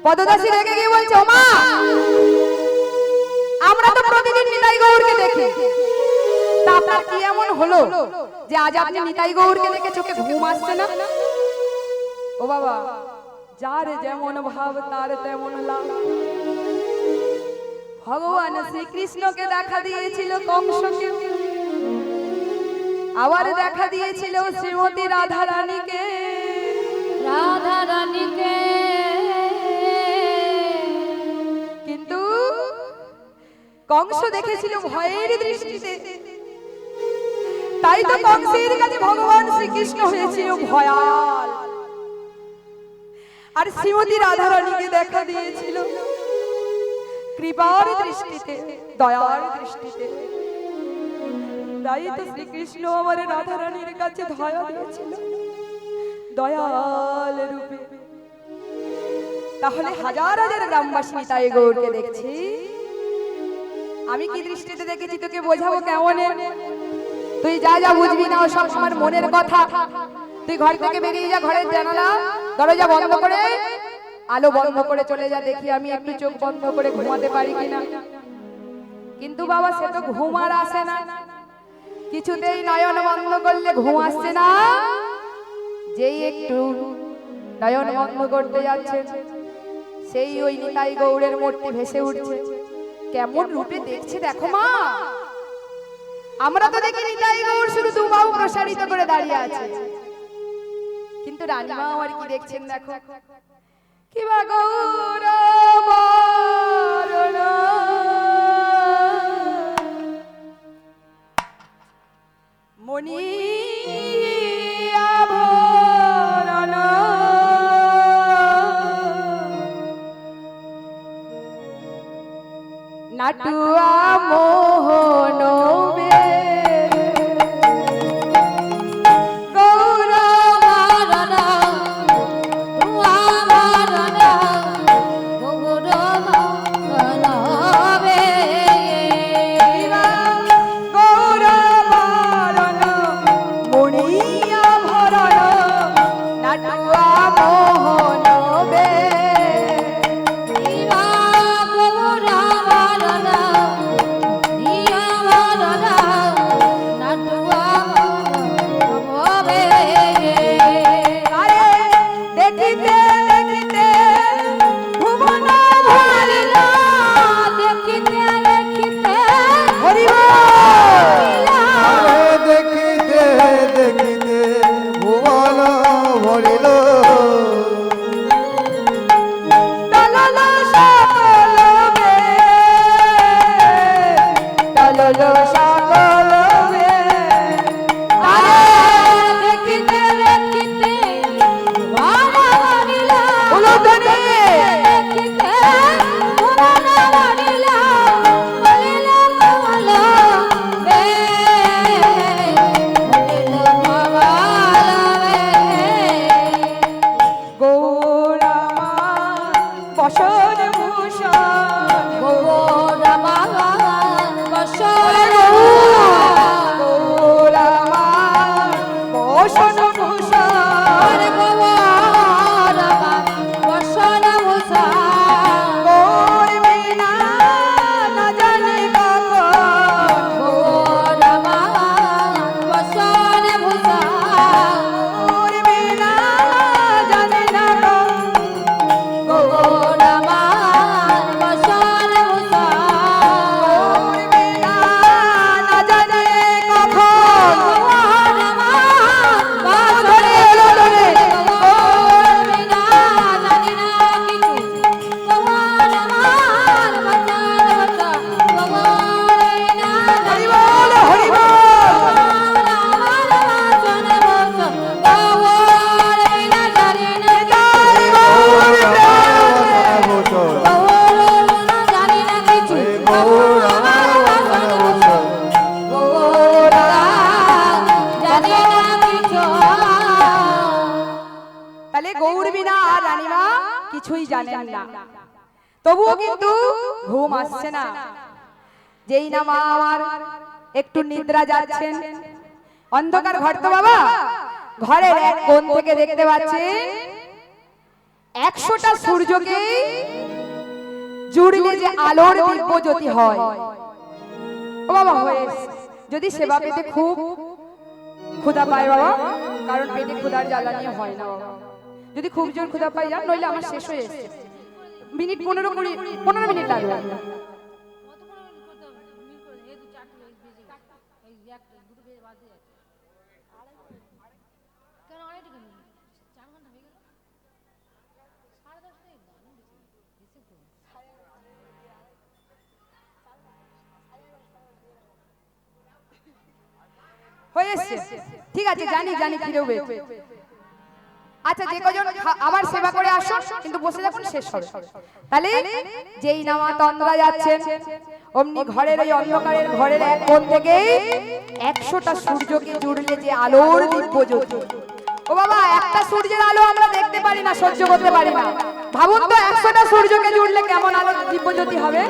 পদদাসী রেগে গিয়ে বলছে, ওমা আমরা তো প্রতিদিন নিতাই গৌরকে দেখি, তা আপনার কি এমন হলো যে আজ আপনি নিতাই গৌরকে দেখে চোখে ঘুম আসছে না? ও বাবা, যার যেমন ভাব তার তেমন লাভ। ভগবান শ্রীকৃষ্ণকে দেখা দিয়েছিল কংসকে, আবার দেখা দিয়েছিল শ্রীমতী রাধা রানীকে। কিন্তু কংস দেখেছিল ভয়ের দৃষ্টিতে, তাই তো কংসের কাছে ভগবান শ্রীকৃষ্ণ হয়েছিল ভয়াল, আর শ্রীমতী রাধা রানীকে দেখা দিয়েছিল কৃপার দৃষ্টিতে, দয়ার দৃষ্টিতে। তাই তো শ্রীকৃষ্ণ আমার রাধা রানীর কাছে দয়া দিয়েছিল দয়াল রূপে। তাহলে হাজার হাজার গ্রামবাসী নিতাই গৌরকে দেখছি, আমি কি দৃষ্টিতে দেখেছি তোকে বোঝাবো কেমন? তুই যা যা বুঝবি না সব আমার মনের কথা। তুই ঘর থেকে বেরিয়ে যা, ঘরের জানালা দরজা বন্ধ করে আলো বন্ধ করে চলে যা, দেখি আমি একটু চোখ বন্ধ করে ঘুমাতে পারি কিনা। কিন্তু বাবা সে তো ঘুম আর আসে না, কিছুতেই নয়ন বন্ধ করলে ঘুম আসছে না। যেই একটু নয়ন বন্ধ করতে যাচ্ছে, সেই ওই নিতাই গৌরের মূর্তি ভেসে উঠছে। কেমন রূপে দেখছে দেখো মা। আমরা তো দেখি নিতাই গৌর শুধু দু বাহু প্রসারিত করে দাঁড়িয়ে আছে, কিন্তু রানীমা আর কি দেখছেন দেখো। কিবা গৌর বরণ মণি আভরণ, নাটুয়া মোহন কিছুই জানেন না, তবুও কিন্তু ঘুম আসছে না। যেই না মা আমার একটু নিদ্রা যাচ্ছেন, অন্ধকার ঘর তো বাবা, ঘরের এক কোণ থেকে দেখতে পাচ্ছি 100টা সূর্যকে জুড়লে যে আলোর দিব্য জ্যোতি হয়। ও বাবা হয়ে যদি সেবা পেতে খুব ক্ষুধা পায় বাবা, কারণ পেটে ক্ষুধার জ্বালা নিয়ে হয় না বাবা, যদি খুব জোর ক্ষুধা পাই যান, নইলে আমার শেষ হয়ে এসছে, মিনিট 15 মিনিট লাগবে। হয়েছে, ঠিক আছে, জানি জানি কি দেবে। আচ্ছা, যে কজন আবার সেবা করে আসো, কিন্তু বসে যখন শেষ হবে। তাহলে যেই নামা তন্দ্রা যাচ্ছেন, অমনি ঘরের ওই অন্ধকারের ঘরের এক কোণ থেকে 100টা সূর্যকে জুড়লে যে আলোর দিব্য জ্যোতি। ও বাবা, একটা সূর্যের আলো আমরা দেখতে পারি না, সহ্য করতে পারি না, ভাবুন তো 100টা সূর্যকে জুড়লে কেমন আলো দিব্য জ্যোতি হবে।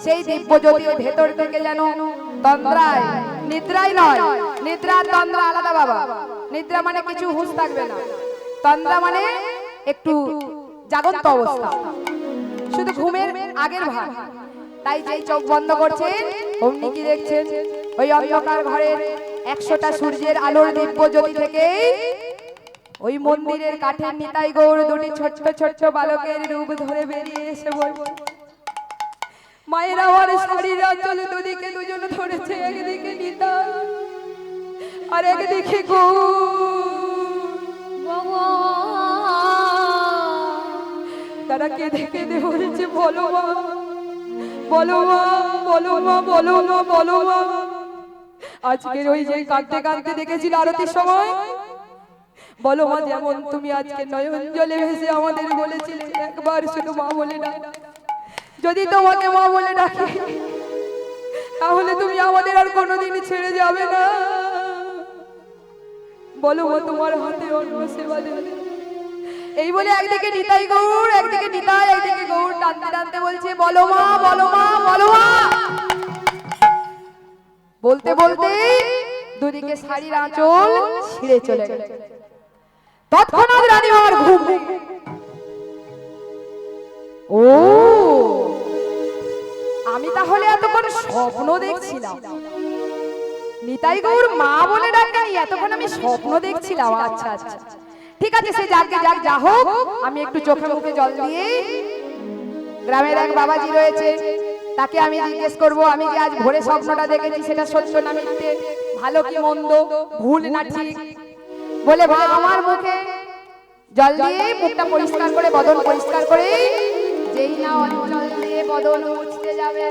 সেই দিব্য জ্যোতির ভেতর থেকে যেন তন্দ্রায়, নিদ্রাই নয়, নিদ্রা তন্দ্রা আলাদা বাবা। নিদ্রা মানে কিছু হুঁশ থাকবে না, তন্দ্রা মানে একটু জাগন্ত অবস্থা, শুধু ঘুমের আগের ভাগ। তাই যেই চোখ বন্ধ করছেন, অমনি কি দেখছেন, ওই অন্ধকার ঘরের 100টা সূর্যের আলোর দিব্য জ্যোতি থেকে ওই মন্দিরের কাঠের নিতাই গৌর দুটি ছোট্ট ছোট্ট বালকের রূপ ধরে বেরিয়ে এসে বলছে, মায়ের আমার শাড়ির আঁচল দুদিকে দুজন ধরেছে, একদিকে নিতাই আর একদিকে তারা কেঁদে কেঁদে বলেছে, বলো মা, বলো মা, বলো মা, বলো মা, বলো মা। আজকের ওই যে কাঁদতে কাঁদতে দেখেছিল আরতির সময়, বলো মা, যেমন তুমি আজকে নয়ন জলে ভেসে আমাদের বলেছিলে একবার শুধু মা বলে না, যদি তোমাকে মা বলে ডাকি তাহলে তুমি আমাদের আর কোনোদিন ছেড়ে যাবে না। বলো মা, তোমার হাতে অন্য সেবা দেবে। এই বলে একদিকে নিতাই গৌর, একদিকে নিতাই, একদিকে গৌর টানতে টানতে বলছে, বলো মা, বলো মা, বলো মা। বলতে বলতে দুদিকে শাড়ির আঁচল ছিঁড়ে চলে গেল। তৎক্ষণাৎ রানীমার ঘুম। ও, আমি তাহলে এতক্ষণ স্বপ্ন দেখছিলাম, নিতাই গৌর মা বলে ডাকেনি, এতক্ষণ আমি স্বপ্ন দেখছিলাম। আচ্ছা আচ্ছা, ঠিক আছে, সে যাকে যাক, যা হোক, আমি একটু চোখে মুখে জল দিয়ে গ্রামের এক বাবাজি রয়েছে, তাকে আমি জিজ্ঞেস করব, আমি যে আজ ভোরে স্বপ্নটা দেখেছি সেটা সত্য না মিথ্যে, ভালো কি মন্দ, ভুল না ঠিক। বলে মা আমার মুখে জল দিয়ে মুখটা পরিষ্কার করে, বদন পরিষ্কার করে যেই না জল দিয়ে বদন মুছতে যাবে,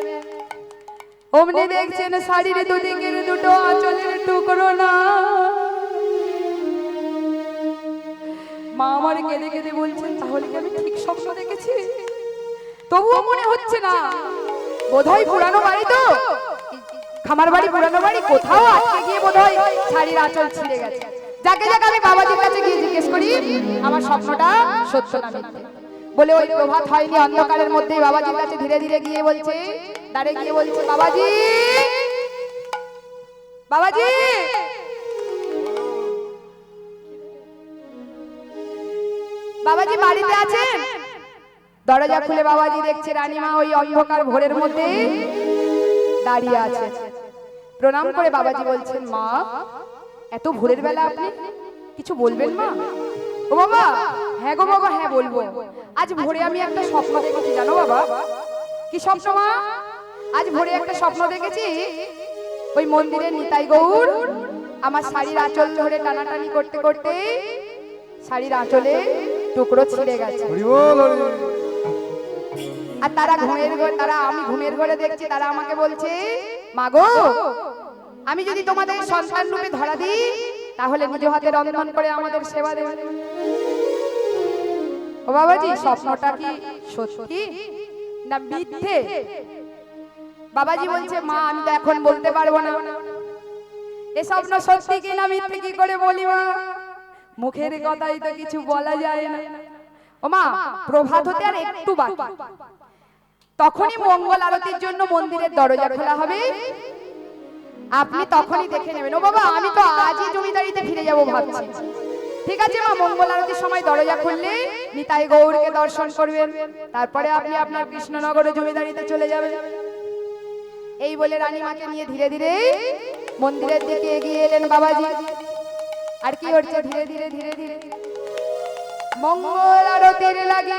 অমনি দেখছেন শাড়ির দুদিকের দুটো আঁচলের টুকরো না। মা আমার কেঁদে কেঁদে বলছেন, তাহলে কি আমি ঠিক স্বপ্ন দেখেছি? তবুও মনে হচ্ছে না, বোধহয় পুরানো বাড়ি, তো খামার বাড়ি, পুরানো বাড়ি, কোথাও আটকে গিয়ে বোধহয় শাড়ির আঁচল ছিঁড়ে গেছে। যাকে যাকে আমি বাবাজির কাছে গিয়ে জিজ্ঞেস করি আমার স্বপ্নটা সত্য না মিথ্যে। বলে ওই প্রভাত হয়নি, অন্ধকারের মধ্যেই বাবাজির কাছে ধীরে ধীরে গিয়ে বলছে, দাঁড়ে গিয়ে বলছে, বাবাজি, বাবাজি, বাবাজি বাড়িতে আছেন? দরজা খুলে বাবাজি দেখছে রানীমা ওই অন্ধকার ভোরের মধ্যে দাঁড়িয়ে আছে। প্রণাম করে বাবাজি বলছেন, মা, এত ভোরের বেলা আপনি কিছু বলবেন মা? ও বাবা, হ্যাঁ গো বাবা, হ্যাঁ বলবো। আজ ভোরে আমি একটা স্বপ্ন দেখেছি, জানো বাবা? কি স্বপ্ন মা? আজ ভোরে একটা স্বপ্ন দেখেছি, ওই মন্দিরের নিতাই গৌর আমার শাড়ির আঁচল ধরে টানাটানি করতে করতে শাড়ির আঁচলে টুকরো ছিঁড়ে গেছে। আর তারা ঘুমের ঘরে, আমি ঘুমের ঘরে দেখছি, তারা আমাকে বলছে, মা গো, আমি যদি তোমাদের সন্তান রূপে ধরা দিই তাহলে নিজ হাতে রন্ধন করে আমাদের সেবা দেবে। ও বাবাজি, স্বপ্নটা কি সত্যি না মিথ্যে? বাবাজি বলছে, মা, আমি তো এখন বলতে পারবো না এ স্বপ্ন সত্যি কি না মিথ্যে, কি করে বলি মা? মুখের কথাই তো কিছু বলা যায় না। ও মা, প্রভাত হতে আর একটু বাকি, তখনই মঙ্গল আরতির জন্য মন্দিরের দরজা খোলা হবে, আপনি তখনই দেখে নেবেন। ও বাবা, আমি তো আজই জমিদারিতে ফিরে যাব ভাবছি, ঠিক আছে মা, মঙ্গল আরতির সময় দরজা খুললে নিতাই গৌরকে দর্শন করবেন, তারপরে আপনি আপনার কৃষ্ণনগরে জমিদারিতে চলে যাবেন। এই বলে রানীমাকে নিয়ে ধীরে ধীরে মন্দিরের দিকে এগিয়ে এলেন বাবাজি। আর কি হচ্ছে, ধীরে ধীরে ধীরে ধীরে মঙ্গল আরতির লাগে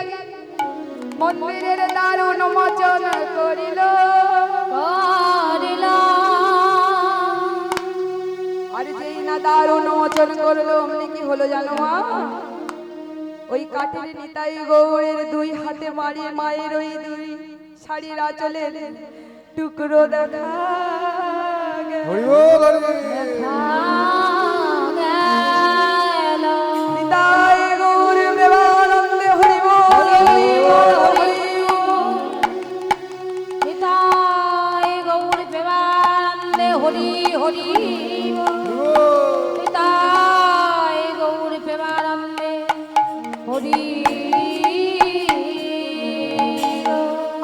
মন্দিরের দ্বার উন্মোচন করিল। আর যেই না দ্বার উন্মোচন করলো অমনি কি হলো জানো মা, ওই কাঠের নিতাই গৌরের দুই হাতে মারিয়ে মায়ের ওই দুই শাড়ির আঁচলের টুকরো দেখা নিতাই গৌর প্রেমানন্দে হরি বল নিতাই গৌর প্রেমানন্দে হরি হরি নিতাই গৌর প্রেমানন্দে হরি।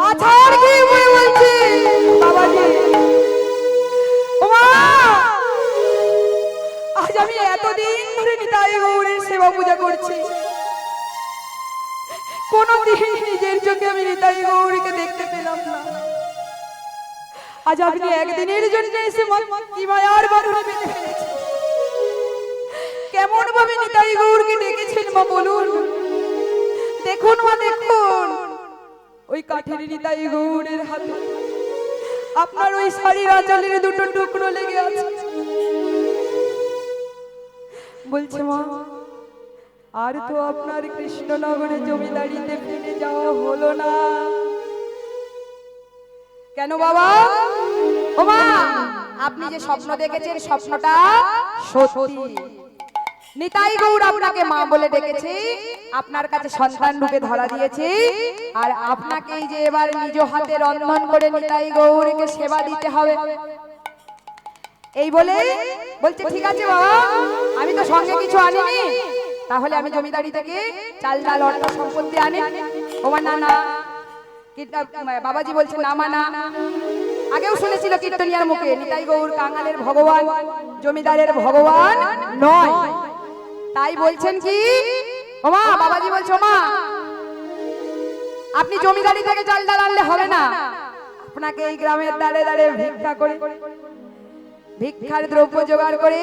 আছাড় কি বলছি বাবাজি, ওমা আজ আমি এতদিন ধরে নিতাই গৌরের সেবা পূজা করছি, কোনদিন নিজের চোখে আমি নিতাই গৌরীকে দেখতে পেলাম না। আজ আপনি একদিনের জন্য এসে কি মায়ার বাঁধনে বেঁধে ফেলেছেন। কেমন ভাবে নিতাই গৌরকে ডেকেছেন মা বলুন। দেখুন মা দেখুন, ওই কাঠের নিতাই গৌরের হাতে আপনার ওই শাড়ির আঁচলের দুটো টুকরো লেগে আছে। বলছে মা আর তো আপনার কৃষ্ণনগরে জমিদারিতে ফিরে যাওয়া হলো না। কেন বাবা? ও মা, আপনি যে স্বপ্ন দেখেছেন স্বপ্নটা সত্যি। নিতাই গৌর আপনাকে মা বলে ডেকেছে, আপনার কাছে সন্তান রূপে ধরা দিয়েছে, আর আপনাকেই যে এবার নিজ হাতে রন্ধন করে নিতাই গৌরকে সেবা দিতে হবে। এই বলে বলছে ঠিক আছে বাবা, আমি তো সঙ্গে কিছু আনিনি, তাহলে আমি জমিদারি থেকে চাল ডাল অর্থ সম্পত্তি আনি। ওমা না না, বাবাজি বলছে না মা না। আগেও শুনেছিল কীর্তনিয়ার মুখে নিতাই গৌর কাঙালের ভগবান, জমিদারের ভগবান নয়। তাই বলছেন কি ওমা, বাবাজি বলছে ওমা আপনি জমিদারি থেকে চাল ডাল আনলে হবে না, আপনাকে এই গ্রামের দাঁড়ে দাঁড়ে ভিক্ষা করে ভিক্ষার দ্রব্য জোগাড় করে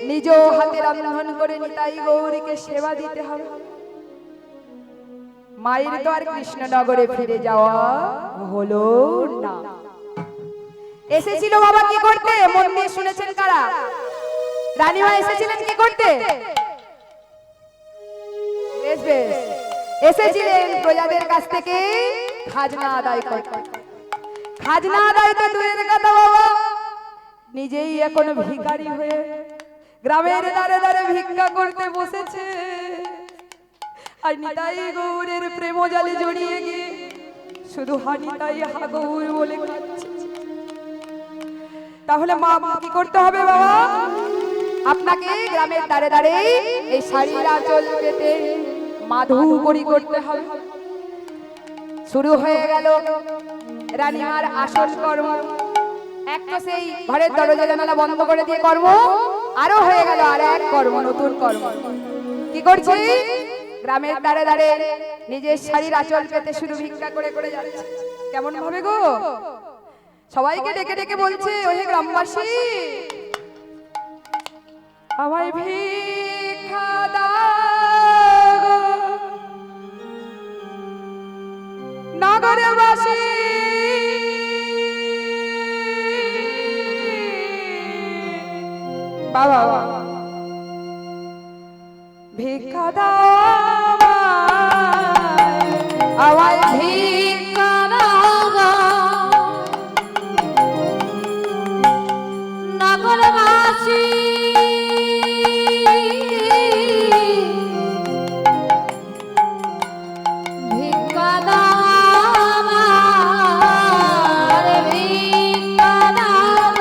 নিজ হাতে রন্ধন করে নিতাই গৌরীকে সেবা দিতে হবে। মায়ের তো আর কৃষ্ণনগরে ফিরে যাওয়া হলো না। এসেছিল বাবা কি করতে? মন দিয়ে শুনেছেন কারা? রানীমা এসেছিলেন কি করতে? বেশ বেশ, এসেছিলেন প্রজাদের কাছ থেকে খাজনা আদায় করতে। খাজনা আদায় তো দূরের কথা বাবা, নিজেই এখন ভিখারি হয়ে গ্রামের দাঁড়ে দাঁড়ে ভিক্ষা করতে বসেছে। আর নিতাই গৌরের প্রেম জালে জড়িয়ে গিয়ে শুধু হানিতাই হা গৌর বলে কাঁদছে। তাহলে মা কি করতে হবে বাবা? আপনাকে গ্রামের দাঁড়ে দাঁড়ে এই শাড়ির আঁচল পেতে মাধুকরী করতে হবে। শুরু হয়ে গেল রানীমার আসল কর্ম। এক তো সেই ঘরের দরজা জানালা বন্ধ করে দিয়ে কর্ম, আরো হয়ে গেল আর এক কর্ম, নতুন কর্ম। কি করছি? গ্রামের দাঁড়ে দাঁড়ে নিজের শাড়ির আঁচল পেতে শুধু ভিক্ষা করে করে যাচ্ছে। কেমন ভাবে গো? সবাইকে ডেকে ডেকে বলছে ওহে গ্রামবাসী, আমায় ভিক্ষা দাও নগরবাসী। বাবা ভিক্ষা দাও আমায় ভিক্ষা দাও নগরবাসী। ভিক্ষা দাও আমারে ভিক্ষা দাও।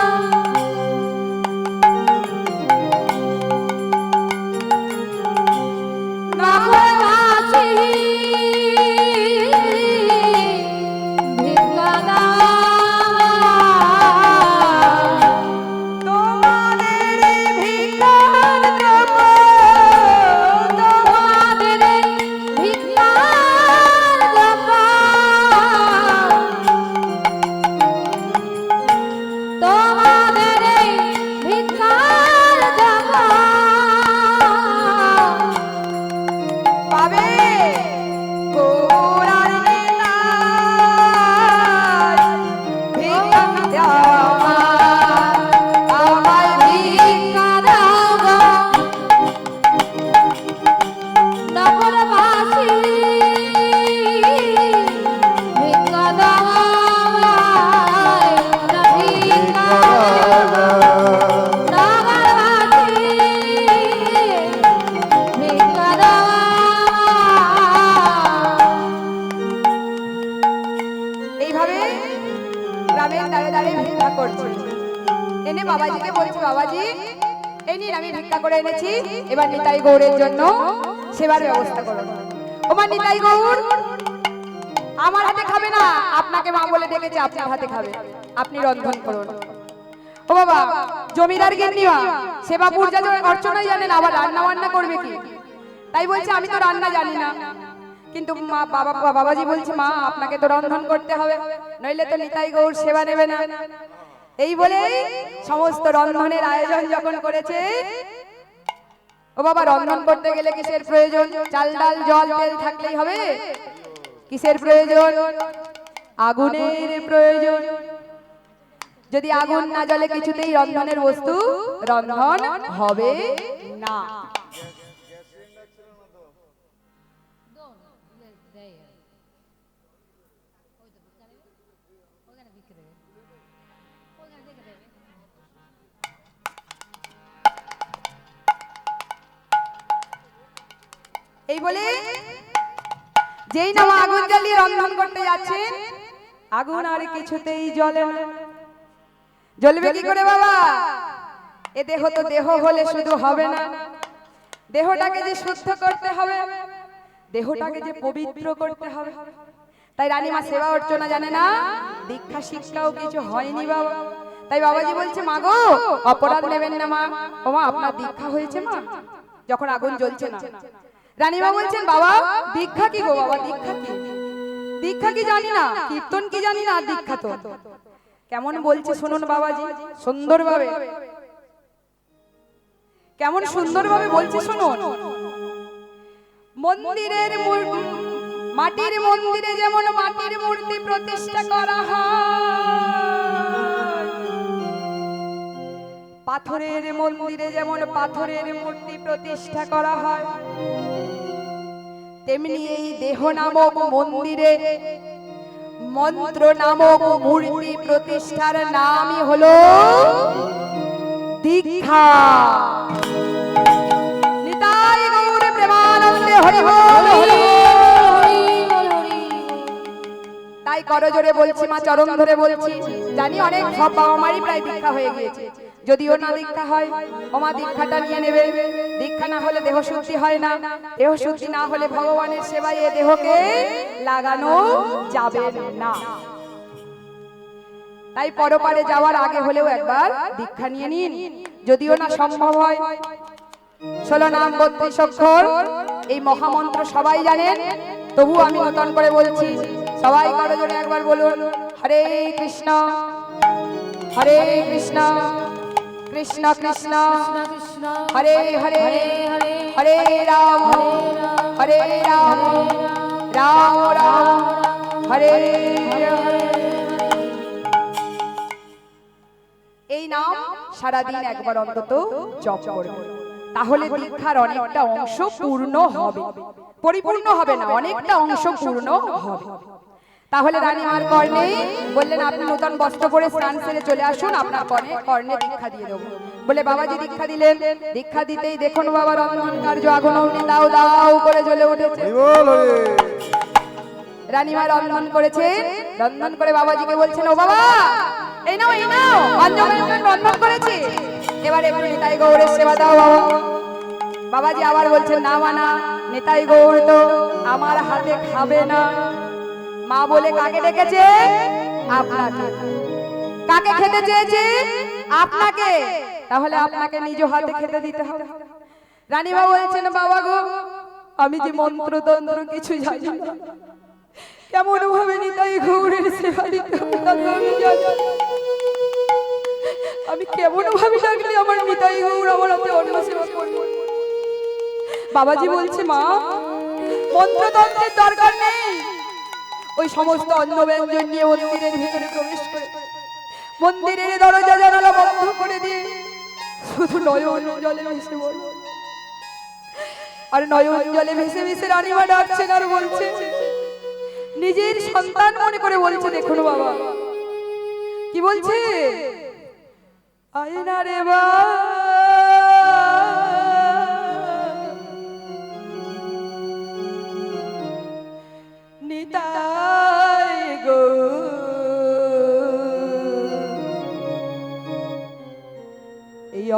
দাঁড়ে দাঁড়ে ভিক্ষা করছে। এনে বাবাজিকে বলছে, বাবাজি এই নিন আমি ভিক্ষা করে এনেছি, এবার নিতাই গৌরের জন্য সেবার ব্যবস্থা করুন। ওমা নিতাই গৌর আমার হাতে খাবে না, আপনাকে মা বলে ডেকেছে, আপনার হাতে খাবে, আপনি রন্ধন করুন। ও বাবা, জমিদার গিন্নিমা সেবা পূজা অর্চনাই জানেন, আবার রান্না বান্না করবে কি? তাই বলছে আমি তো রান্না জানি না। কিন্তু মা বাবাজি বলছে, মা আপনাকে তো রন্ধন করতে হবে, নইলে তো নিতাই গৌর সেবা নেবে না। এই বলে সমস্ত রন্ধনের আয়োজন যখন করেছে, ও বাবা রন্ধন করতে গেলে কিসের প্রয়োজন? চাল ডাল জল তেল থাকলেই হবে? কিসের প্রয়োজন? আগুনের প্রয়োজন। যদি আগুন না জ্বলে কিছুতেই রন্ধনের বস্তু রন্ধন হবে না। এই বলে যেই না আগুন জ্বালিয়ে রন্ধন করতে যাচ্ছে, আগুন আর কিছুতেই জ্বলে না। জ্বলবে কি করে বাবা? এ দেহ তো দেহ হলে শুধু হবে না, দেহটাকে যে শুদ্ধ করতে হবে, দেহটাকে যে পবিত্র করতে হবে। তাই রানীমা সেবা অর্চনা জানে না, দীক্ষা শিক্ষাও কিছু হয়নি বাবা। তাই বাবাজি বলছে, মা গো অপরাধ নেবেন না মা। ও মা আপনার দীক্ষা হয়েছে মা? যখন আগুন জ্বলছে না, রানীমা বলছেন, বাবা দীক্ষা কি গো বাবা? দীক্ষা কি? দীক্ষা কি জানি না, কীর্তন কি জানি না, আর দীক্ষা তো কেমন বলছে শুনুন বাবাজি, সুন্দরভাবে, কেমন সুন্দরভাবে বলছে শুনুন। মন্দিরের মাটির মন্দিরে যেমন মাটির মূর্তি প্রতিষ্ঠা করা হয়, পাথরের মন্দিরে যেমন পাথরের মূর্তি প্রতিষ্ঠা করা হয়, তেমনি এই দেহ নামক মন্দিরে মন্ত্র নামক মূর্তি প্রতিষ্ঠার নামই হলো দীক্ষা। নিতাই গৌর প্রেমানন্দে হরি বল। তাই করজোরে বলছি মা, চরণ ধরে বলছি, জানি অনেক সব বাবা মারই প্রায় দীক্ষা হয়ে গিয়েছে, যদিও না দীক্ষা হয় ওমা দীক্ষাটা নিয়ে নেবে। দীক্ষা না হলে দেহ শুদ্ধি হয় না, দেহ শুদ্ধি না হলে ভগবানের সেবায় এ দেহকে লাগানো যাবে না। তাই পরপারে যাওয়ার আগে হলেও একবার দীক্ষা নিয়ে নিন, যদিও না সম্ভব হয়। 16 নাম 32 অক্ষর এই মহামন্ত্র সবাই জানেন, তবু আমি নতুন করে বলছি, সবাই করজোরে একবার বলুন, হরে কৃষ্ণ হরে কৃষ্ণ কৃষ্ণ কৃষ্ণ হরে হরে হরে রাম হরে রাম রাম রাম হরে হরে। এই নাম সারাদিন একবার অন্তত জপ করবে, তাহলে দীক্ষার অনেকটা অংশ পূর্ণ হবে, পরিপূর্ণ হবে না, অনেকটা অংশ পূর্ণ হবে। তাহলে রানীমার কর্ণে বললেন, আপনি নতুন বস্ত্র পরে স্নান সেরে চলে আসুন, আপনার কর্ণে দীক্ষা দিয়ে দেবো। বলে বাবাজি দীক্ষা দিলেন। দীক্ষা দিতেই দেখুন বাবা রন্ধন কার্য আগুন অগ্নি দাও দাও করে জ্বলে উঠেছে। রানীমা রন্ধন করেছেন, রন্ধন করে বাবাজিকে বলছেন, ও বাবা এই নাও এই নাও, রন্ধন করেছি, এবার একটু নিতাই গৌরের সেবা দাও বাবা। বাবাজি আবার বলছেন, না মানা, নিতাই গৌর তো আমার হাতে খাবে না। মা বলে কাকে ডেকেছে? আপনাকে। কাকে খেতে চেয়েছে? আপনাকে। তাহলে আপনাকে নিজ হাতে খেতে দিতে হবে। রানীমা বলছেন, বাবা গো আমি যে মন্ত্র তন্ত্র কিছু জানি না, কেমন ভাবে নিতাই গৌরের সেবা দিতে হবে আমি কেমন ভাবে ডাকলে আমার নিতাই গৌর আমার হাতে অন্ন সেবা করবে। বাবাজি বলছে, মা মন্ত্রতন্ত্রের দরকার নেই, ওই সমস্ত অন্ন ব্যঞ্জন নিয়ে মন্দিরের ভিতরে প্রবেশ করে মন্দিরের দরজা জানালা বন্ধ করে দিয়ে শুধু নয়ন জলে ভেসে বল। আর নয়ন জলে ভেসে ভেসে রানীমা ডাকছেন আর বলছে, নিজের সন্তান মনে করে বলছে, দেখুন বাবা কি বলছে, আয়না রে বা নিতাই গো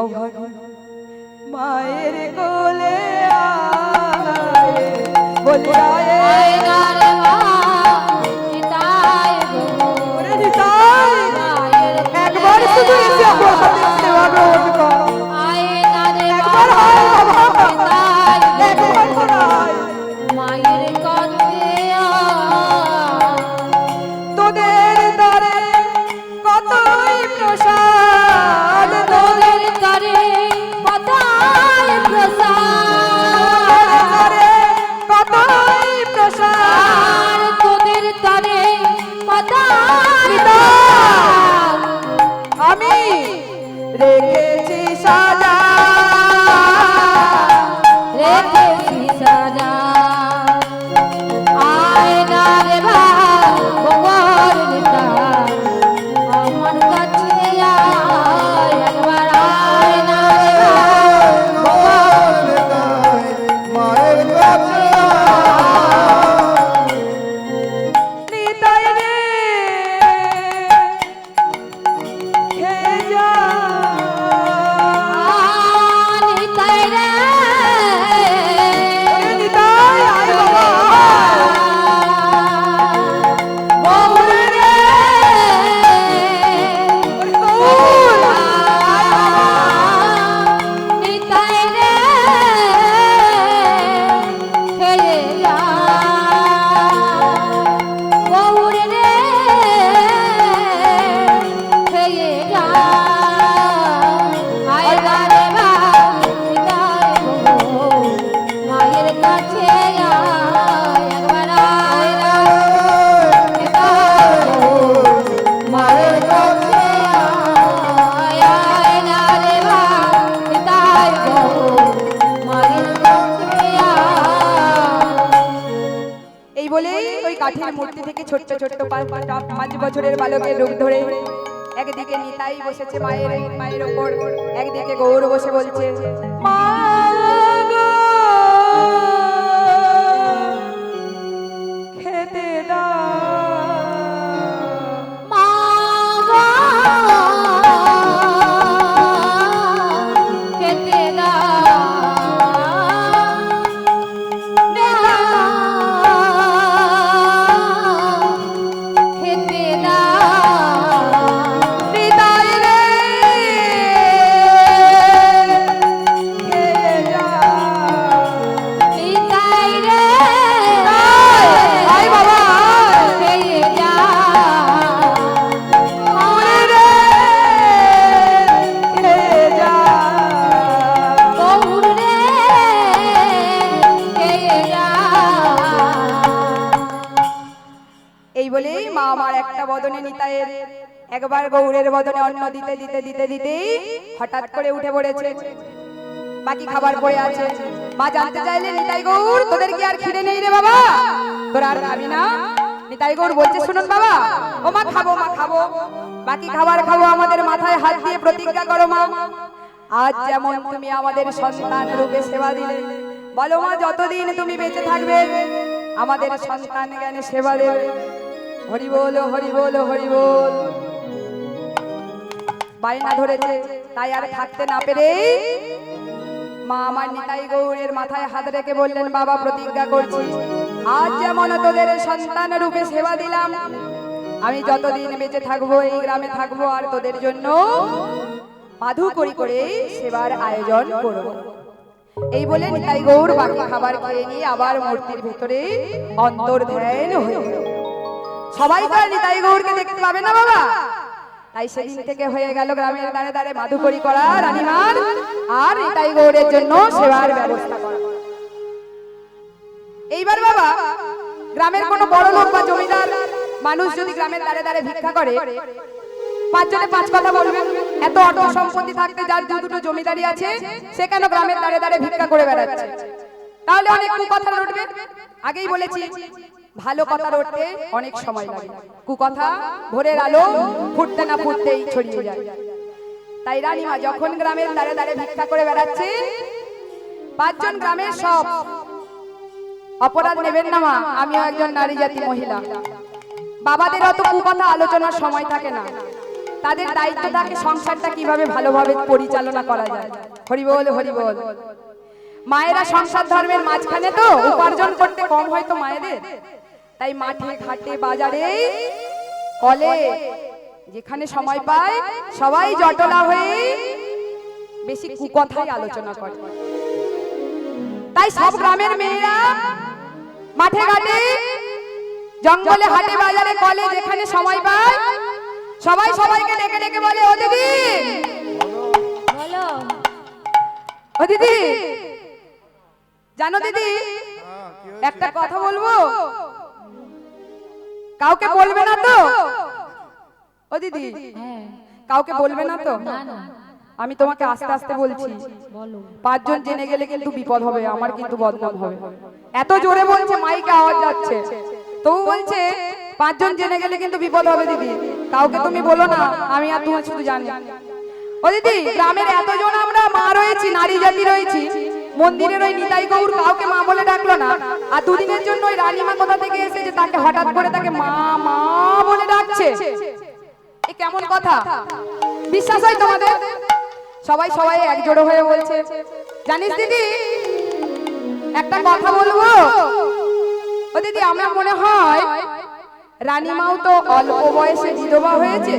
অভাগী মায়ের কোলে আয় বলি আয় আয়নারে মা নিতাই গৌর ওরে নিতাই মায়ের একবার শুধু এসে আমার হাতে সেবা গ্রহণ কর আয়নারে একবার হয় বাবা নিতাই একবার হয় মায়ের কাছে তোদের দ্বারে কতই প্রসাদ তোদের করে পতায় প্রসাদ দ্বারে কতই প্রসাদ আর তোদের করে পতায় নিতাই আমি রেখেছি সাজা রেখেছি সাজা আয়নারে ভগবান নিতাই আমার কাছে আয় একবার আয়নারে ভগবান মায়ের কাছে নিতাই রে খেয়ে যা নিতাই রে ওরে নিতাই আয় বাবা গৌর রে ওরে গৌর নিতাই রে খেয়ে যা গৌর রে খেয়ে যা আয়না রে মা নিতাই গৌর মায়ের কাছে আয় একবার আয়না নিতাই গৌর মায়ের কাছে আয় আয়না রে মা নিতাই গৌর মায়ের কাছে আয় এই বলেই ওই কাঠের মূর্তি থেকে ছোট্ট ছোট্ট 5 বছরের বালকের রূপ ধরে একদিকে নিতাই বসেছে মায়ের ওপর একদিকে গৌর বসে বলছে মা গো, খেতে দাও মা গো খেতে দাও খেতে দাও নিতাই রে খেয়ে যা নিতাই রে আয় বাবা আয়। খেয়ে যা ওরে রে খেয়ে যা গৌর রে খেয়ে যা এই বলেই মা আমার একটা বদনে নিতাইয়ের একবার গৌরের বদনে অন্ন দিতে দিতে দিতে দিতেই হঠাৎ করে উঠে পড়েছে বাকি খাবার পড়ে আছে মা জানতে চাইলে নিতাই গৌর তোদের কি আর খিদে নেই রে বাবা তোরা আর খাবি না নিতাই গৌর বলছে শুনুন বাবা ও মা খাবো বাকি খাবার খাবো আমাদের মাথায় হাত দিয়ে প্রতিজ্ঞা করো মা আজ যেমন তুমি আমাদের সন্তান রূপে সেবা দিলে বলো মা যতদিন তুমি বেঁচে থাকবে আমাদের সন্তান জ্ঞানে সেবা দেবে হরি বল হরি বল হরি বল বায়না ধরেছে তাই আর থাকতে না পেরে মা আমার নিতাই গৌরের মাথায় হাত রেখে বললেন বাবা প্রতিজ্ঞা করছি আজ যেমন তোদের সন্তান রূপে সেবা দিলাম আমি যতদিন বেঁচে থাকবো এই গ্রামে থাকবো আর তোদের জন্য মাধু করি করে সেবার আয়োজন করব এই বলে নিতাই গৌর বাকি খাবার খেয়ে নিয়ে আবার মূর্তির ভেতরে অন্তর্ধান হয়ে গেল সবাই তো আর নিতাই গৌরকে দেখতে পাবে না বাবা তাই সেদিন থেকে হয়ে গেল গ্রামের দাঁড়ে দাঁড়ে মাধুকরী করা রানীমার আর নিতাই গৌরের জন্য সেবার ব্যবস্থা করা এইবার বাবা গ্রামের কোনো বড় লোক বা জমিদার মানুষ যদি গ্রামের দাঁড়ে দাঁড়ে ভিক্ষা করে 5 জনে 5 কথা বলবে এত অর্থ সম্পত্তি থাকতে যার দুটো জমিদারি আছে সে কেন গ্রামের দাঁড়ে দাঁড়ে ভিক্ষা করে বেড়াচ্ছে তাহলে অনেক কুকথা রটবে আগেই বলেছি ভালো কথা রটতে অনেক সময় লাগে কুকথা ভোরের আলো ফুটতে না ফুটতেই ছড়িয়ে যায় তাই রানীমা যখন গ্রামের দাঁড়ে দাঁড়ে ভিক্ষা করে বেড়াচ্ছে 5 জন গ্রামের সব অপরাধ নেবেন না মা আমিও একজন নারী জাতি মহিলা বাবাদের অত কুকথা আলোচনার সময় থাকে না তাদের দায়িত্ব থাকে সংসারটা কিভাবে ভালোভাবে পরিচালনা করা যায়। হরি বল হরি বল। মায়েরা সংসার ধর্মের মাঝখানে তো উপার্জন করতে কম হয়তো মায়েদের, তাই মাঠে ঘাটে বাজারে কলে যেখানে সময় পায় সবাই জটলা হয়ে বেশি কুকথাই আলোচনা করে। তাই সব গ্রামের মেয়েরা মাঠে ঘাটে জঙ্গলে হাটে বাজারে কলে যেখানে সময় পায় সবাই সবাইকে ডেকে ডেকে বলে, ও দিদি, বলো ও দিদি, জানো দিদি হ্যাঁ, কি হয়েছে? একটা কথা বলবো, কাউকে বলবে না তো? ও দিদি, হ্যাঁ কাউকে বলবে না তো? না না আমি তোমাকে আস্তে আস্তে বলছি, বলো 5 জন জেনে গেলে কিন্তু বিপদ হবে, আমার কিন্তু বদনাম হবে। এত জোরে বলছে, মাইকে আওয়াজ যাচ্ছে, তবু বলছে 5 জন জেনে গেলে কিন্তু বিপদ হবে দিদি, কাউকে তুমি বলো না, আমি আর তুমি শুধু জানি। ও দিদি, গ্রামের এতজন আমরা মা রয়েছি, নারী জাতি রয়েছি, মন্দিরের ওই নিতাই গৌর কাউকে মা বলে ডাকলো না, আর দুদিনের জন্য ওই রানীমা কোথা থেকে এসেছে তাকে হঠাৎ করে তাকে মা মা বলে ডাকছে, এ কেমন কথা? বিশ্বাস হয় তোমাদের? সবাই সবাই একজোড়ো হয়ে বলছে, জানিস দিদি একটা কথা বলবো? ও দিদি, আমার মনে হয় রানীমাও তো অল্প বয়সে বিধবা হয়েছে,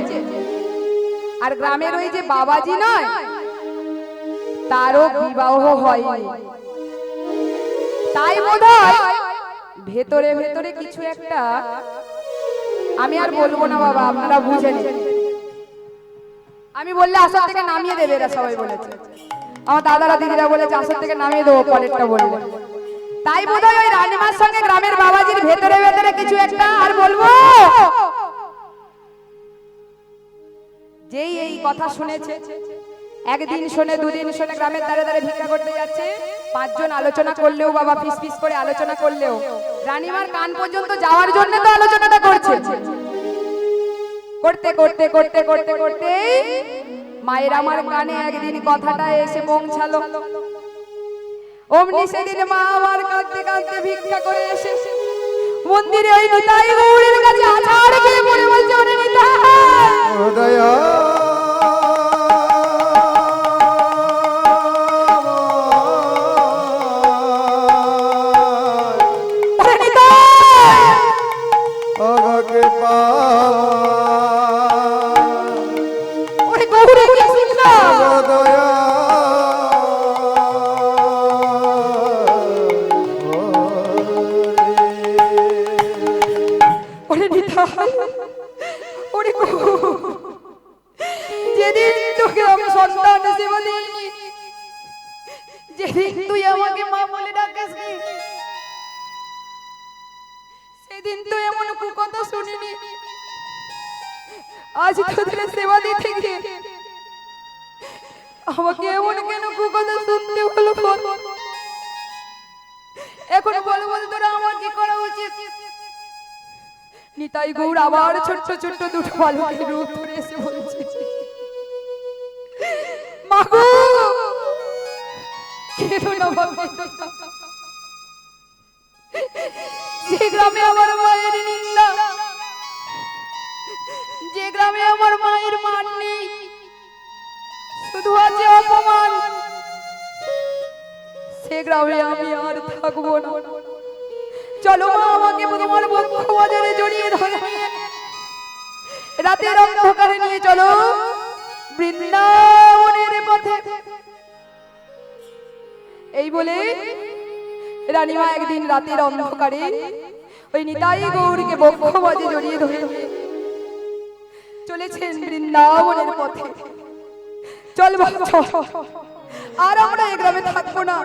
আর গ্রামের ওই যে বাবাজি নয়, তারও বিবাহ হয়নি, তাই বোধহয় ভেতরে ভেতরে কিছু একটা, আমি আর বলবো না বাবা, আপনারা বুঝে নিন। আমি বললে আসর থেকে নামিয়ে দেবে এরা, সবাই বলেছে, আমার দাদারা দিদিরা বলেছে আসর থেকে নামিয়ে দেবো পরেরটা বললে। তাই বোধহয় ওই রানীমার সঙ্গে গ্রামের বাবাজির ভেতরে ভেতরে কিছু একটা, আর বলবো যেই এই কথা শুনেছে, একদিন শোনে, দুদিন শোনে, গ্রামের ধারে ধারে ভিক্ষা করতে যাচ্ছে, 5 জন আলোচনা করলেও বাবা, ফিস ফিস করে আলোচনা করলেও রানীমার কান পর্যন্ত যাওয়ার জন্য তো আলোচনাটা করছে। করতে করতে করতে করতে করতে মায়ের আমার কানে একদিন কথাটা এসে পৌঁছালো। অমনি সেদিন মা আমার কাঁদতে কাঁদতে ভিক্ষা করে এসে মন্দিরে ওই নিতাই গৌরের কাছে আছাড় খেয়ে পড়ে বলছে, ওরে নিতাই, ও দয়া ওরে নিতাই, ওকে পা ওরে গৌরে কি শুনলাম, দয়া ওরে নিতাই, ওরে যেদিন তোকে আমি সন্তান সেবা দিইনি, যেদিন তুই আমাকে মা বলে ডাকিস, সেদিন তো এমন কথা শুনিনি, আজ তোদের সেবা দিতে গিয়ে আমাকে এমন কেন কথা শুনতে হলো? এখন বল বল তোরা আমার কি করা উচিত? নিতাই গৌর আবার ছোট্ট ছোট্ট দুটো বালকের রূপ ধরে এসে বলছে, মাগো কেঁদো না বাবা, যে গ্রামে আমার মায়ের নিন্দা, যে গ্রামে আমার মায়ের মান নেই, শুধু আছে অপমান, সে গ্রামে আমি আর থাকবো না। চলো মা, আমাকে তোমার বক্ষ বাজারে জড়িয়ে ধরে রাতের অন্ধকারে নিয়ে চলো বৃন্দাবনের পথে। এই বলে রানীমা একদিন রাতের অন্ধকারে ওই নিতাই গৌরীকে বক্ষ বাজে জড়িয়ে ধরে চলেছেন বৃন্দাবনের পথে। চল বাবা, চল, আর আমরা এই গ্রামে থাকবো না,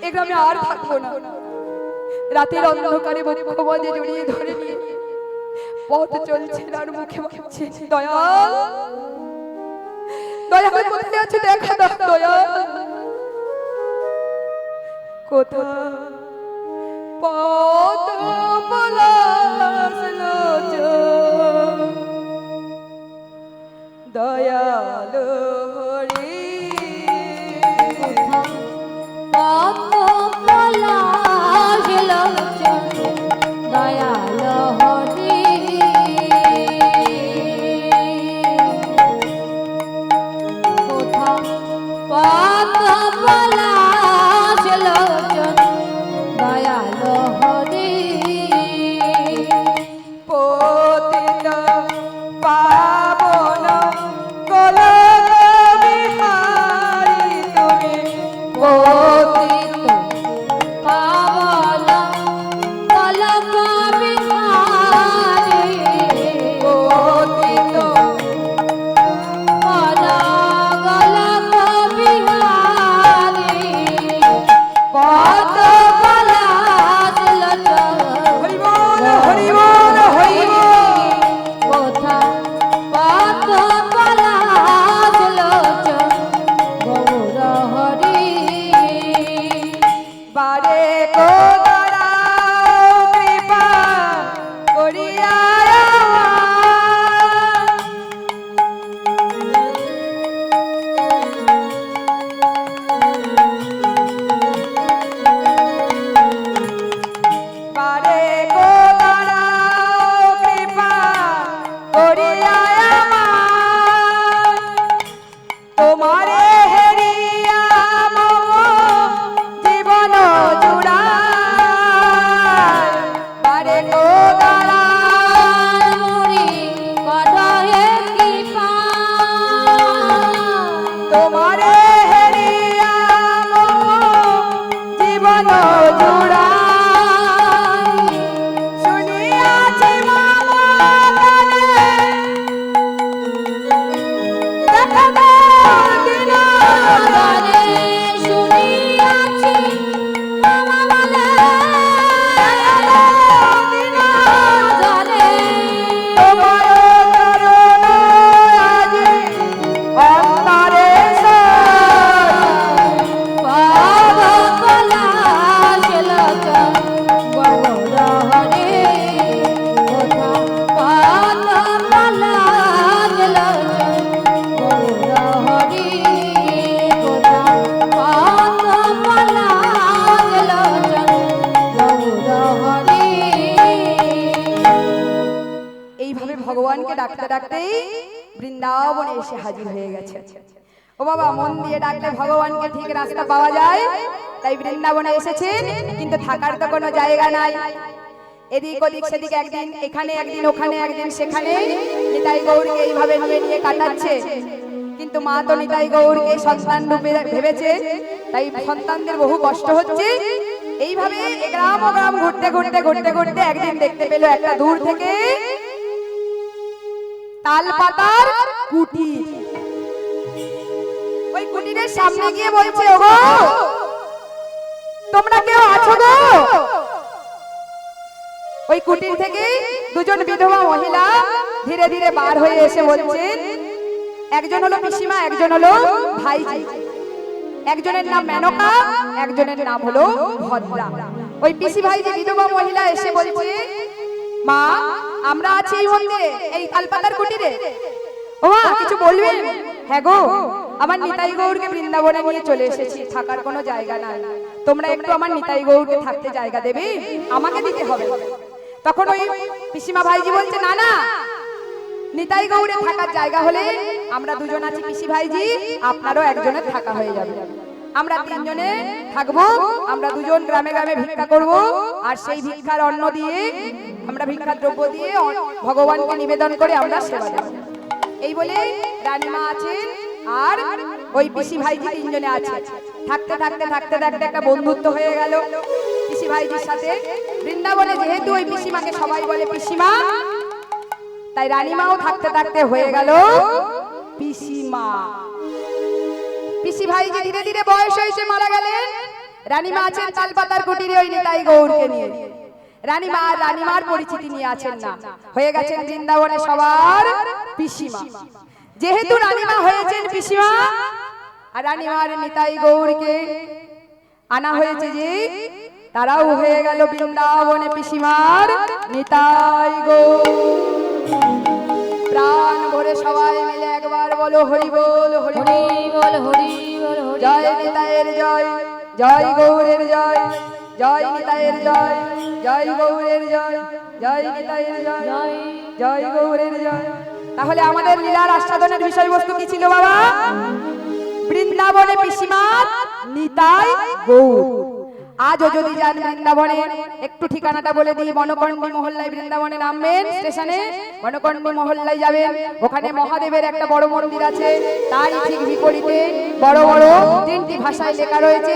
এই গ্রামে আর থাকবো না। রাতের অন্ধকারে বক্ষ বাজে জড়িয়ে ধরে নিয়ে পথ চলছেন, আর মুখে বলছে, দয়াল দয়াল কোথায় আছে দেখা দাও, দয়াল কোথায় পথ পলাশ লোচন দয়াল হরি কত পলাশ লোচন দয়াল হরি ভগবানকে ডাকতে ডাকতেই বৃন্দাবনে এসে হাজির হয়ে গেছে। ও বাবা, মন দিয়ে ডাকলে ভগবানকে ঠিক রাস্তা পাওয়া যায়। তাই বৃন্দাবনে এসেছেন, কিন্তু থাকার তো কোনো জায়গা নাই। এদিক ওদিক সেদিক, একদিন এখানে একদিন ওখানে একদিন সেখানে নিতাই গৌরকে এইভাবে নিয়ে কাটাচ্ছে। কিন্তু মা তো নিতাই গৌরকে সন্তান রূপে ভেবেছে, তাই সন্তানদের বহু কষ্ট হচ্ছে। এইভাবে গ্রাম ও গ্রাম ঘুরতে ঘুরতে ঘুরতে ঘুরতে একদিন দেখতে পেল একটা দূর থেকে তাল পাতার কুটির। ওই কুটিরের সামনে গিয়ে বলছে, ওগো তোমরা কেউ আছো গো? ওই কুটির থেকে দুজন বিধবা মহিলা ধীরে ধীরে বার হয়ে এসে বলছেন, একজন হলো পিসিমা, একজন হলো ভাইজি। একজনের নাম মেনকা, একজনের নাম হলো ভদ্রা। ওই পিসি ভাইজি বিধবা মহিলা এসে বলছে, মা আমরা আছি এই মন্দিরে, এই তালপাতার কুটিরে। ও মা কিছু বলবেন? হ্যাঁ গো, আমার নিতাই গৌরকে বৃন্দাবনে নিয়ে চলে এসেছি, থাকার কোনো জায়গা নাই। তোমরা একটু আমার নিতাই গৌরকে থাকতে জায়গা দেবে? আমাকে দিতে হবে। তখন ওই পিসিমা ভাইজি বলছে, না না, নিতাই গৌরে থাকার জায়গা হলে আমরা দুজন আছি পিসি ভাইজি, আপনারও একজনের থাকা হয়ে যাবে। আমরা তিনজনে থাকবো, আমরা দুজন গ্রামে গ্রামে ভিক্ষা করব, আর সেই ভিক্ষার অন্ন দিয়ে, আমরা ভিক্ষার দ্রব্য দিয়ে ভগবানকে নিবেদন করে আমরা সেবা দেব। এই বলে রানীমা আছেন আর ওই পিসি ভাইজি তিনজনে আছে। থাকতে থাকতে থাকতে থাকতে একটা বন্ধুত্ব হয়ে গেল পিসি ভাইজির সাথে। বৃন্দাবনে যেহেতু ওই পিসিমাকে সবাই বলে পিসিমা, তাই রানীমাও থাকতে থাকতে হয়ে গেল পিসিমা। পিসি ভাইজি ধীরে ধীরে বয়স হয়েছে মারা গেলেন। রানীমা আছেন তালপাতার কুটিরে ওই নিতাই গৌরকে নিয়ে। রানীমা আর রানীমার পরিচিতি নিয়ে আছেন না, হয়ে গেছেন বৃন্দাবনে সবার পিসিমা। যেহেতু রানীমা হয়েছেন পিসিমা, আর রানীমার নিতাই গৌরকে আনা হয়েছে যে, তারাও হয়ে গেল বৃন্দাবনে পিসিমার নিতাই গৌর। প্রাণ ভরে সবাই মিলে একবার বলো হরি বল, হরি বল, হরি বল, হরি জয় নিতাইয়ের জয়, জয় গৌরের জয়, জয় নিতাইয়ের জয়, জয় গৌরের জয়, জয় নিতাইয়ের জয়, জয় গৌরের জয়। তাহলে আমাদের লীলার আস্বাদনের বিষয়বস্তু কি ছিল বাবা? বৃন্দাবনে পিসিমার নিতাই গৌর। আজও যদি যান বৃন্দাবনে, একটু ঠিকানাটা বলে দিই। বনকন্ডি মহল্লায় বৃন্দাবনে নামবেন, স্টেশনে বনকন্ডি মহল্লায় যাবেন, ওখানে মহাদেবের একটা বড় মন্দির আছে। তাই ঠিক বিপরীতে বড় বড় তিনটি ভাষায় লেখা রয়েছে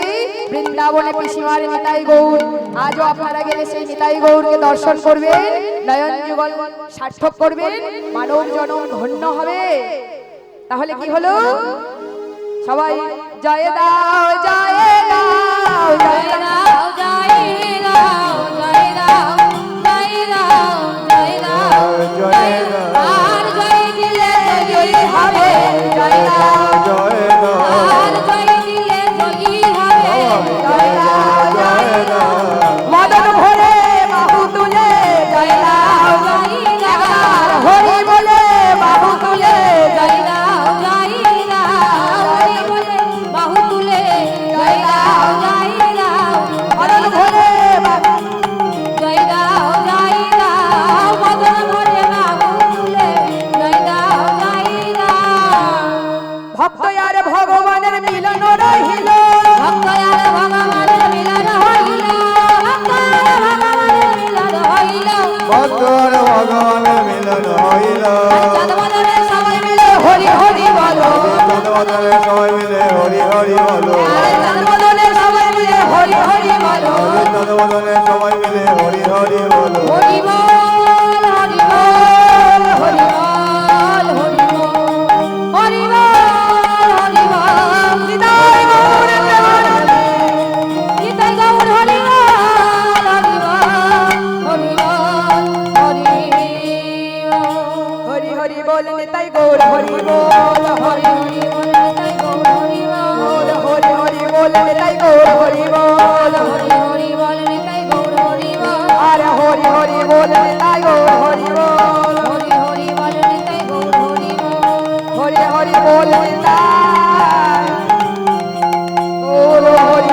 বৃন্দাবনে পিসিমার নিতাই গৌর। আজও আপনারা গেলে সেই নিতাই গৌরকে দর্শন করবেন, নয়ন যুগল সার্থক করবেন, মানব জনম ধন্য হবে। তাহলে কি হলো? সবাই জয় দাও, জয় দাও, জয় দাও, জয় রাম, জয় রাম, জয় রাম, জয় রাম, জয় রাম। আর জয় দিলে জয়ী হবে, জয় রাম, জয় রাম, আর জয় দিলে জয়ী হবে, জয় দাও, জয় দাও। মদন ভরে বাহু তুলে জয় দাও, একবার হরি বলে বাহু তুলে জয় রাম, জয় রাম, হরি বলে বাহু তুলে, জয় রাম, জয় রাম, মদন ভরে বাহু জয় রাম, জয় রাম, মদন ভরে বাহু তুলে, জয় রাম, জয় রাম। ভক্ত আর ভগবানের মিলন রহিল, ভক্ত আর ভগবানের মিলন হইল, ভক্ত আর ভগবানের মিলন হইল। ভক্ত আর ভগবানের মিলন হইল। চাঁদবদনে সবাই মিলে হরি হরি বলো, চাঁদবদনে সবাই মিলে হরি হরি বলো। চাঁদবদনে সবাই মিলে হরি হরি বলো। চাঁদবদনে সবাই মিলে হরি হরি বলো। হরি বল, হরি বল, হরি বল, হরি বল, হরি বল, হরি বল। নিতাই গৌর প্রেমানন্দে, নিতাই গৌর হরি বল, হরি বল, হরি বল, হরি বল। হরি হরি বল নিতাই গৌর, হরি বল, হরি হরি বল, নিতাই গৌর হরি বল, হরি হরি বল নিতাই গৌর, হরি বল, হরি হরি বল, নিতাই গৌর হরি বল, আরে হরি হরি বল নিতাই গৌর, হরি বল, হরি হরি বল, নিতাই গৌর হরি বল। হরি হরি বল নিতাই গৌর, হরি।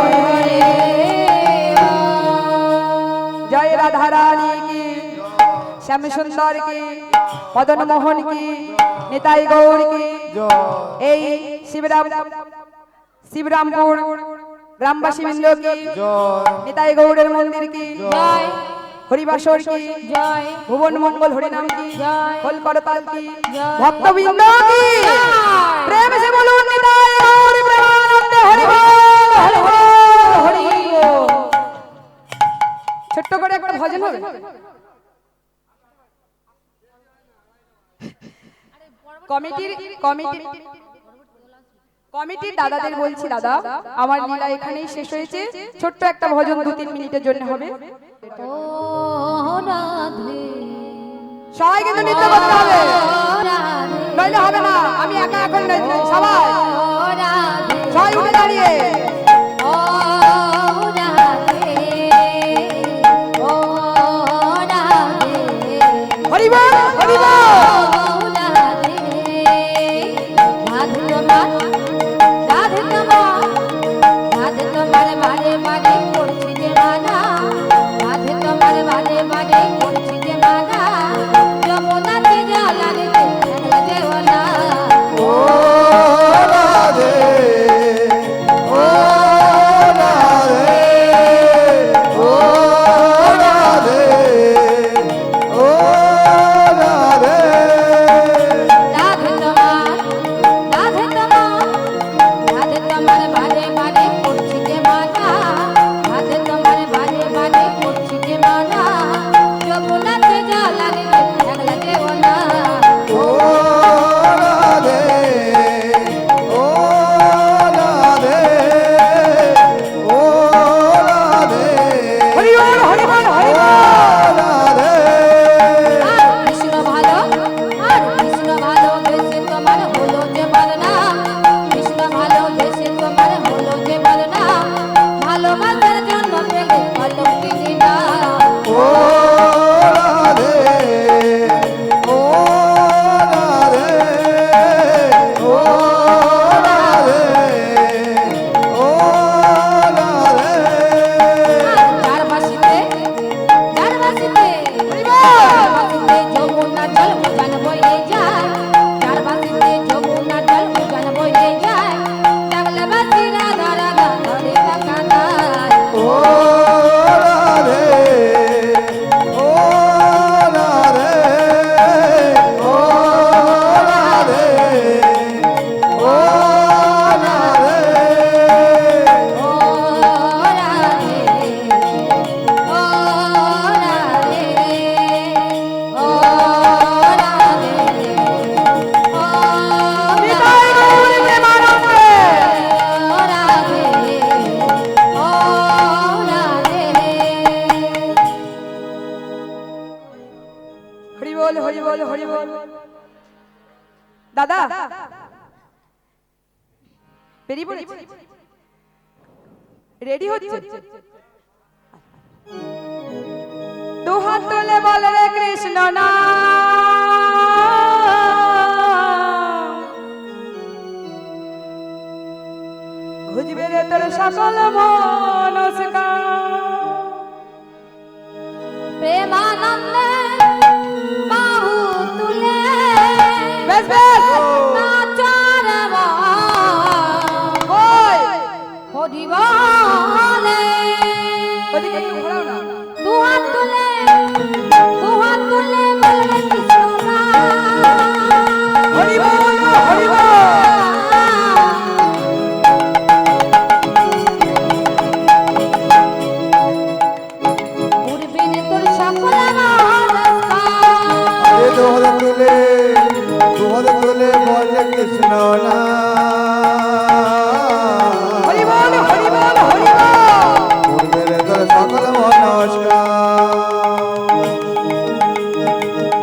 জয় রাধা রানী কি, শ্যাম সুন্দর কি, মদন মোহন কি, নিতাই গৌর কি, জয় এই শিবরামপুর গ্রামবাসী বৃন্দ কি, জয় নিতাই গৌড়ের মন্দির কি, জয় হরিবাসর কি, জয় ভুবন মঙ্গল হরিনাম কি, জয়। খোল করতাল কি, জয়। ভক্তবৃন্দ কি, জয়। প্রেম সে বলুন নিতাই গৌর প্রেমানন্দে হরি বল, হরি বল, হরি বল। ছোট্ট করে একটা ভজন হবে। কমিটির দাদাদের বলছি, দাদা আমার লীলা এখানেই শেষ হয়েছে, ছোট্ট একটা ভজন 2-3 মিনিটের জন্য হবে। ও রাধে সবাই কিন্তু নৃত্য করতে হবে, ও রাধে নইলে হবে না। আমি একা এখন নই, সবাই ও রাধে সবাই উঠে দাঁড়িয়ে ও রাধে ও রাধে হরি বল, হরি বল। ও রাধে ও রাধে ও রাধে ও রাধে ও রাধে ও রাধে ও রাধে হরি বল, হরি বল, হরি বল। রাধে কৃষ্ণ ভালো আর কৃষ্ণ ভালো বেশি তোমার হলো যে বলনা কৃষ্ণ ভালো বেশি তোমার হলো যে বলনা ভালোবাসার জন্য পেলে ভালো কিনি না ও রাধে ও রাধে ও রাধে ও রাধে চারবাসিতে যমুনা জল উজান বয়ে যায় চারবাসিতে যমুনা জল উজান বয়ে যায় ডাকলে বাসি রাধা রাধা ধরে থাকা যায় ও রাধে ও রাধে ও রাধে ও রাধে ও রাধে ও রাধে ও রাধে ও নিতাই গৌর প্রেমানন্দে। ও রাধে ও রাধে হরি বল, হরি বল, হরি বল। দাদা বেরিয়ে পড়েছি, রেডি হচ্ছে। দু হাত তুলে বল রে কৃষ্ণ নাম, ঘুজবে রে তোর সকল মনস্কার। প্রেমানন্দে বাহু তুলে বেশ বেশ নাচার ওই হরি বলে ওদিকে একটু ঘোরাও না। দুহাত তুলে বলবে কৃষ্ণ নাম। হরি বল, হরি বল। পূর্বের তোর সকল নমস্কার। এ দুহাত তুলে বলে কৃষ্ণ না হরি বল, হরি বল, হরি বল। পূর্বের তোর সকল নমস্কার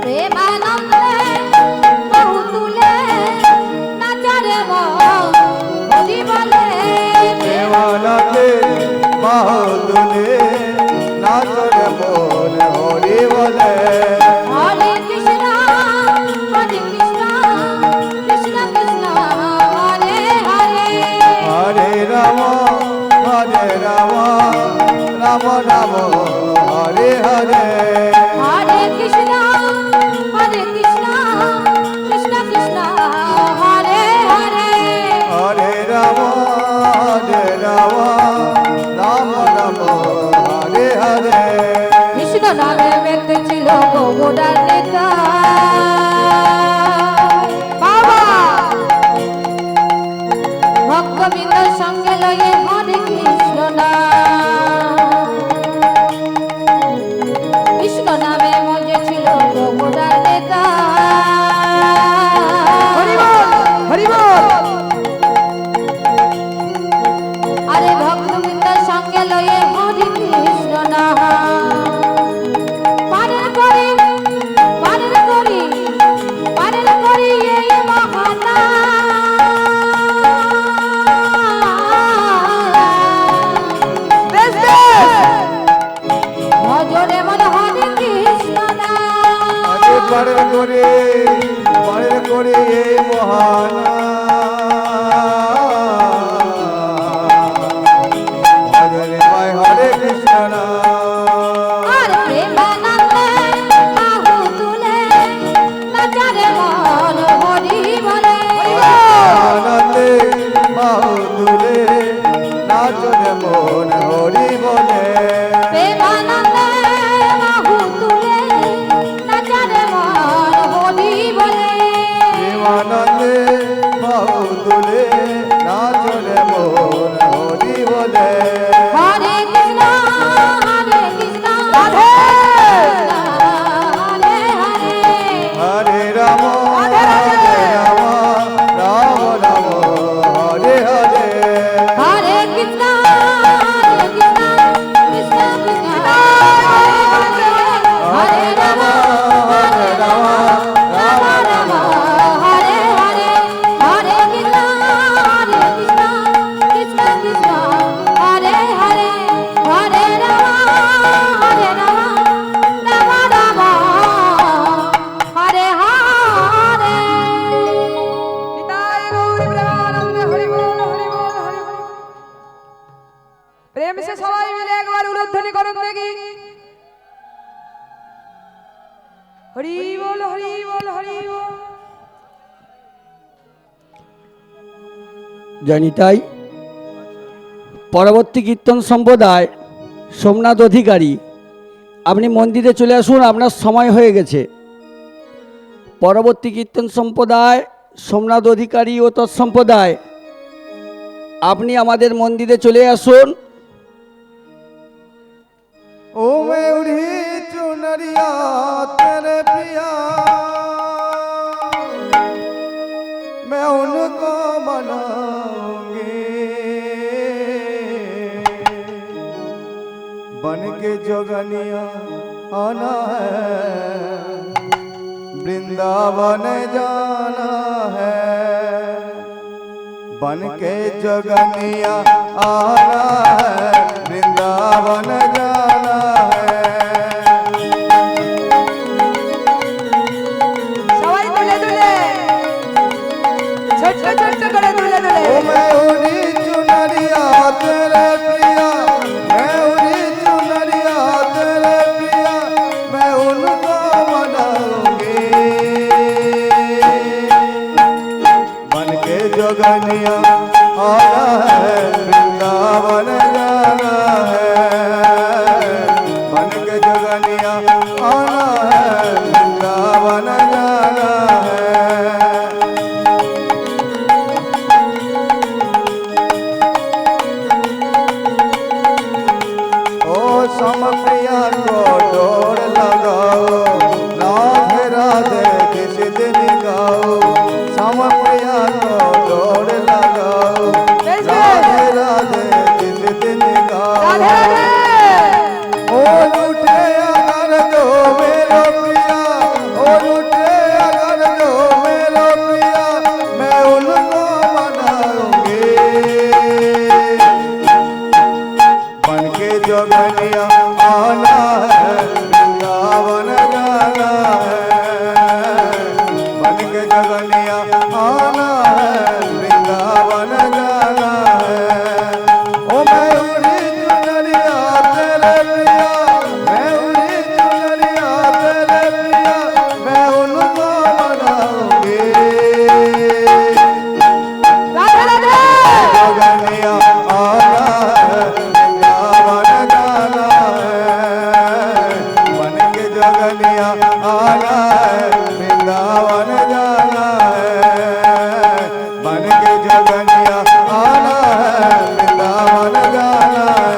প্রেমানন্দে বাহু তুলে নাচারে হরি বলে দেওয়ানাতে বাহুদুলে নাচরে মন হরি বলে হরে কৃষ্ণ কৃষ্ণ কৃষ্ণ হরে হরে হরে রাম রাম রাম হরে হরে হরে কৃষ্ণ মোরার নেতা বাবা ভক্তবৃন্দের সঙ্গে লয়ে হরে কৃষ্ণ নাম কৃষ্ণ নামে মজে ছিল মোরার নেতা হরি বল হরি বল আরে ভক্তবৃন্দের সঙ্গে লয়ে হরে কৃষ্ণ নাম পারের করি পারের করি পারের করি এই মহানা বেশ বেশ ভজরে মন হরে কৃষ্ণ নাম আগে পারে করে এই মহানা হরে ভাই হরে কৃষ্ণ নাম আর প্রেমানন্দে বাহু তুলে নাচারে মন হরি বলে আনন্দে বাহু তুলে নাচনে মন হরি বলে প্রেমানন্দে বাহু তুলে নাচারে মন হরি বলে প্রেমানন্দে বাহু তুলে নাচনে মন হরি বলে হরে কৃষ্ণ রাধে হরে হরে হরে রাম রাম রাম হরে হরে হরে কৃষ্ণ কৃষ্ণ কৃষ্ণ হরে রাম হরে রাম রাম রাম হরে হরে হরে কৃষ্ণ কৃষ্ণ কৃষ্ণ হরে হরে হরে রাম রাম রাম হরে হরে নিতাই গৌর প্রেমানন্দে হরি বল হরি বল হরি হরি প্রেম সে সবাই মিলে একবার উলধ্বনি করুন দেখি হরি বল হরি বল হরি বল জানি তাই পরবর্তী কীর্তন সম্প্রদায় সোমনাথ অধিকারী আপনি মন্দিরে চলে আসুন, আপনার সময় হয়ে গেছে। পরবর্তী কীর্তন সম্প্রদায় সোমনাথ অধিকারী ও তৎসম্প্রদায় আপনি আমাদের মন্দিরে চলে আসুন। ओ मैं उड़ी चुनरिया तेरे पिया मैं उनको मनाऊंगी बन के जोगनिया आना है वृंदावन जाना है बन के जोगनिया आना है वृंदावन जाना है সবাই তুলে তুলে ছোট্ট ছোট্ট করে তুলে তুলে ओ मैं उड़ी चुनरिया तेरे प्रिया मैं उड़ी चुनरिया तेरे प्रिया मैं उनको मनाऊंगी बन के जोगनिया आना है वृंदावन जाना है बन के जोगनिया आना है वृंदावन जाना है ओ समप्रिया को डोर लगाओ राधे राधे किस दिन गाओ समप्रिया को डोर लगाओ आना है वृंदावन जाना है मन के जोगनिया आना है वृंदावन जाना है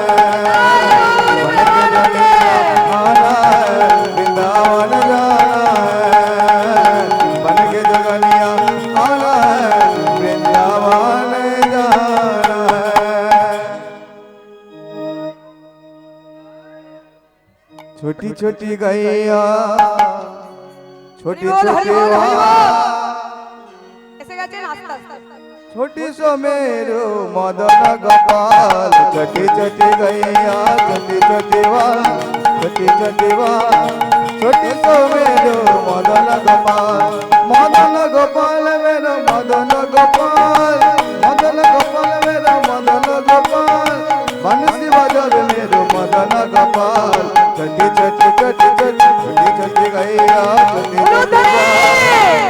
मन के जोगनिया आना है वृंदावन जाना है मन के जोगनिया आना है वृंदावन जाना है। छोटी छोटी गैया छोटी हरि बोल, हरि छोटी बोल, हरि वहाँ এসে গেছেন আস্তে আস্তে छोटी सो मेरो मदन गोपाल छोटी छोटी गैया छोटी छोटी वाह छोटी छोटी वाह छोटी सो मेरो मदन गोपाल मेरो मदन गोपाल मेरो मदन गोपाल बंसी बजर मेरो मदन गोपाल छोटी छोटी छोटी छोटी छोटी छोटी गैया छोटी छोटी वाह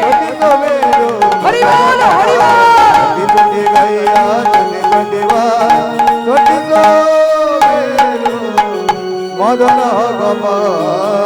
छोटी सो मेरो হরি বল হরি বল छोटी छोटी गैया छोटी छोटी वाह छोटी सो मेरो मदन गोपाल